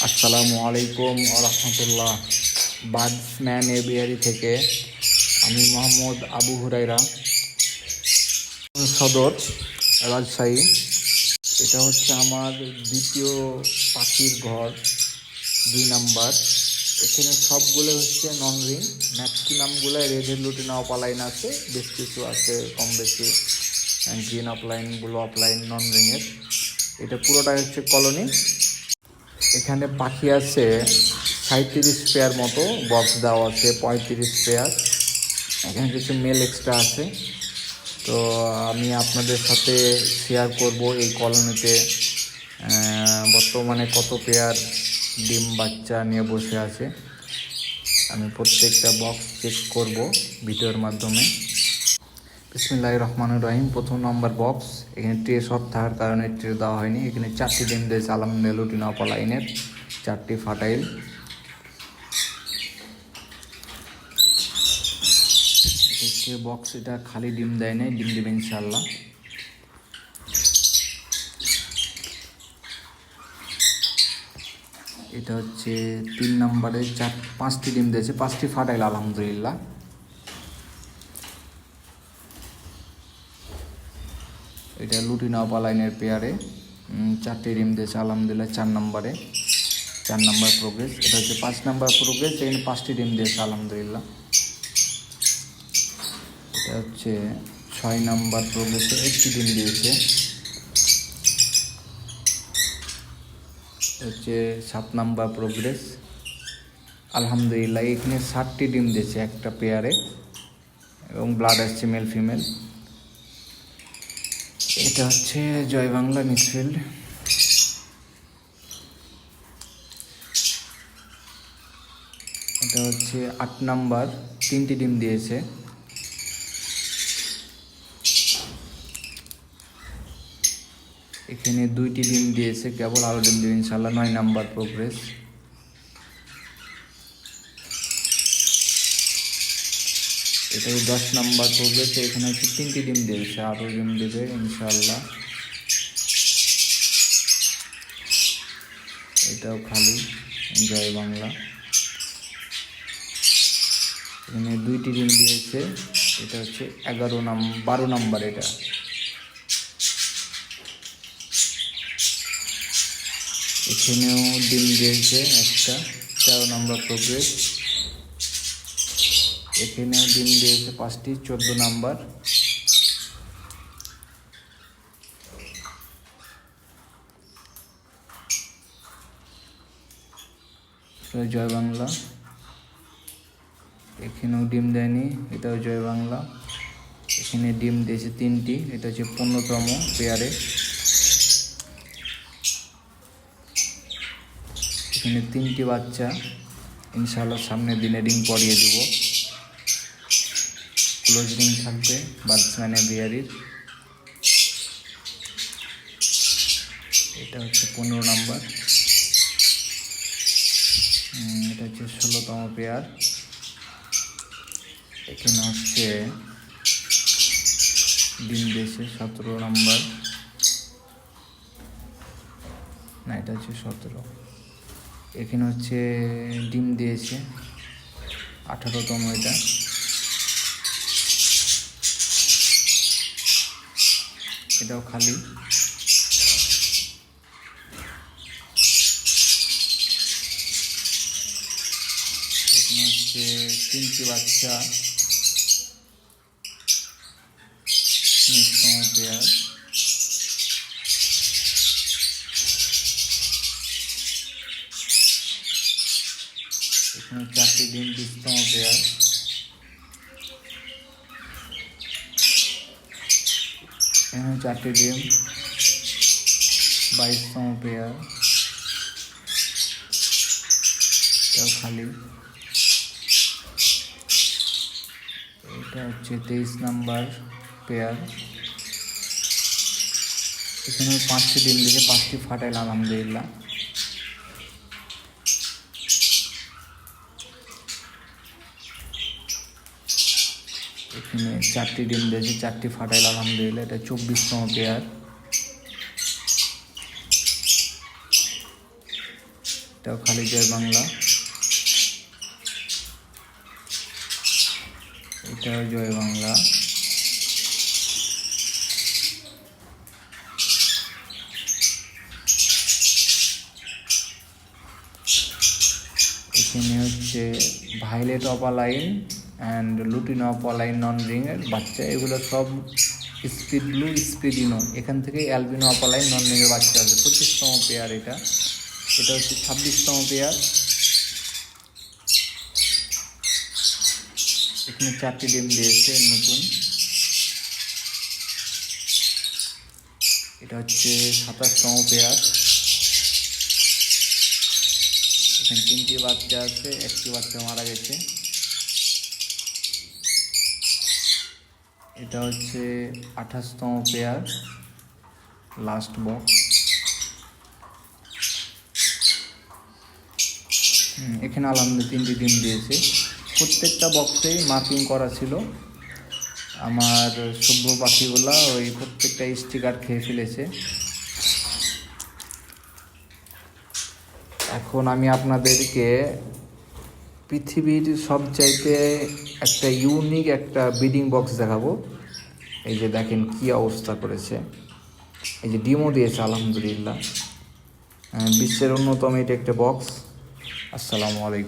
আসসালামু আলাইকুম রহমতুল্লাহ। বার্ডসম্যান এভিয়ারি থেকে আমি মোহাম্মদ আবু হুরাইরা, সদর, রাজশাহী। এটা হচ্ছে আমার দ্বিতীয় পাখির ঘর, 2 নাম্বার। এখানে সবগুলো হচ্ছে নন রিং, ম্যাক্সিমামগুলো রেডের লুটিনা অপালাইন আছে, বেশ কিছু আছে কম বেশি গ্রিন অফলাইন, ব্লু অফলাইন, নন রিংয়ের। এটা পুরোটাই হচ্ছে কলোনি। এখানে পাখি আছে 37 পেয়ার মতো, বক্স দেওয়া আছে 35 পেয়ার। এখানে কিছু মেল এক্সট্রা আছে। তো আমি আপনাদের সাথে শেয়ার করব এই কলোনিতে বর্তমানে কত পেয়ার ডিম বাচ্চা নিয়ে বসে আছে। আমি প্রত্যেকটা বক্স চেক করব ভিডিওর মাধ্যমে। বিসমিল্লাহির রহমানির রহিম। প্রথম নম্বর বক্স, এখানে ট্রে শর্ট থাকার কারণে ট্রে দেওয়া হয়নি। এখানে 4টি ডিম দিয়েছে আলহামদুলিল্লাহ লুটিনা অপালাইনের, 4টি ফাটাইল। এটা হচ্ছে বক্স, এটা খালি ডিম দেয় নাই, ডিম দেবে ইনশাল্লাহ। এটা হচ্ছে 3 নম্বরে 5টি ডিম দিয়েছে, 5টি ফাটাইল আলহামদুলিল্লাহ। এটা লুটিনা অপালাইনের পেয়ারে 4টি ডিম দিয়েছে আলহামদুলিল্লাহ। 4 নম্বরে 4 নম্বর প্রোগ্রেস। এটা হচ্ছে 5 নম্বর প্রোগ্রেস, এখানে 5টি ডিম দিয়েছে আলহামদুলিল্লাহ। এটা হচ্ছে 6 নম্বর প্রোগ্রেসে 1টি ডিম দিয়েছে। হচ্ছে 7 নম্বর প্রোগ্রেস আলহামদুলিল্লাহ, এখানে 7টি ডিম দিয়েছে একটা পেয়ারে, এবং ব্লাড আসছে মেল ফিমেল। এটা হচ্ছে জয় বাংলা মিক্সফিল্ড। এটা হচ্ছে 8 নাম্বার, 3টি ডিম দিয়েছে। এখানে 2টি ডিম দিয়েছে কেবল, আরও ডিম দেবে ইনশাল্লাহ। 9 নাম্বার প্রোগ্রেস। এটা 10 নাম্বার প্রোগ্রেস, এখানে হচ্ছে 3টি ডিম দিয়েছে, আরও ডিম দেবে ইনশাল্লাহ। এটাও খালি, জয় বাংলা। এখানে 2টি ডিম দিয়েছে। এটা হচ্ছে 12 নাম্বার। এটা এখানেও ডিম দিয়েছে একটা, 13 নাম্বার প্রোগ্রেস। এখানেও ডিম দিয়েছে 5টি, 14 নাম্বার। জয় বাংলা। এখানেও ডিম দেয়নি, এটাও জয় বাংলা। এখানে ডিম দিয়েছে 3টি, এটা হচ্ছে 15তম পেয়ারে। এখানে 3টি বাচ্চা ইনশাআল্লাহ সামনের দিনে রিং পরিয়ে দেব, ক্লোজ রিং থাকবে বার্ডসম্যান এভিয়ারির। এটা হচ্ছে 15 নাম্বার। এটা হচ্ছে 16তম পেয়ার। এখানে হচ্ছে ডিম দিয়েছে 17 নাম্বার, না এটা হচ্ছে 17। এখানে হচ্ছে ডিম দিয়েছে 18তম। এটা এটাও খালি। এখানে হচ্ছে 3টি বাচ্চা, 19তম পেয়ার। এখানে 4টি ডিম, 20তম পেয়ার। এখানে 4টি ডিম, 22তম পেয়ার। এটাও খালি। এটা হচ্ছে 23 নাম্বার পেয়ার। এখানে 5টি ডিম দিয়েছে, 5টি ফাটাইল আলহামদুলিল্লাহ। এখানে 4টি ডিম দিয়েছে, 4টি ফাটাইল আলহামদুলিল্লাহ। এটা 24তম পেয়ার। এটাও খালি জয় বাংলা, এটাও জয় বাংলা। এখানে হচ্ছে ভাইলেট অপালাইন অ্যান্ড লুটিন অপালাইন নন রিংয়ের বাচ্চা, এগুলো সব স্পিড ব্লু স্পিডিনো। এখান থেকে অ্যালবিনো অপালাইন নন রিংয়ের বাচ্চা আছে। 25তম পেয়ার এটা, এটা হচ্ছে 26তম পেয়ার। এখানে 4টি ডিম দিয়েছে নতুন। এটা হচ্ছে 27তম পেয়ার। এখানে 3টি বাচ্চা আছে, একটি বাচ্চা মারা গেছে। এটা হচ্ছে 28তম পেয়ার, লাস্ট বক্স। এখানে আলহামদুলিল্লাহ 3টি ডিম দিয়েছে। প্রত্যেকটা বক্সেই মার্কিং করা ছিল। আমার সভ্য পাখিগুলা ওই প্রত্যেকটা স্টিকার খেয়ে ফেলেছে। এখন আমি আপনাদেরকে পৃথিবীর সবচাইতে একটা ইউনিক একটা ব্রিডিং বক্স দেখাবো। এই যে দেখেন কি অবস্থা করেছে, এই যে ডিমও দিয়েছে আলহামদুলিল্লাহ। বিশ্বের অন্যতম এটা একটা বক্স। আসসালামু আলাইকুম।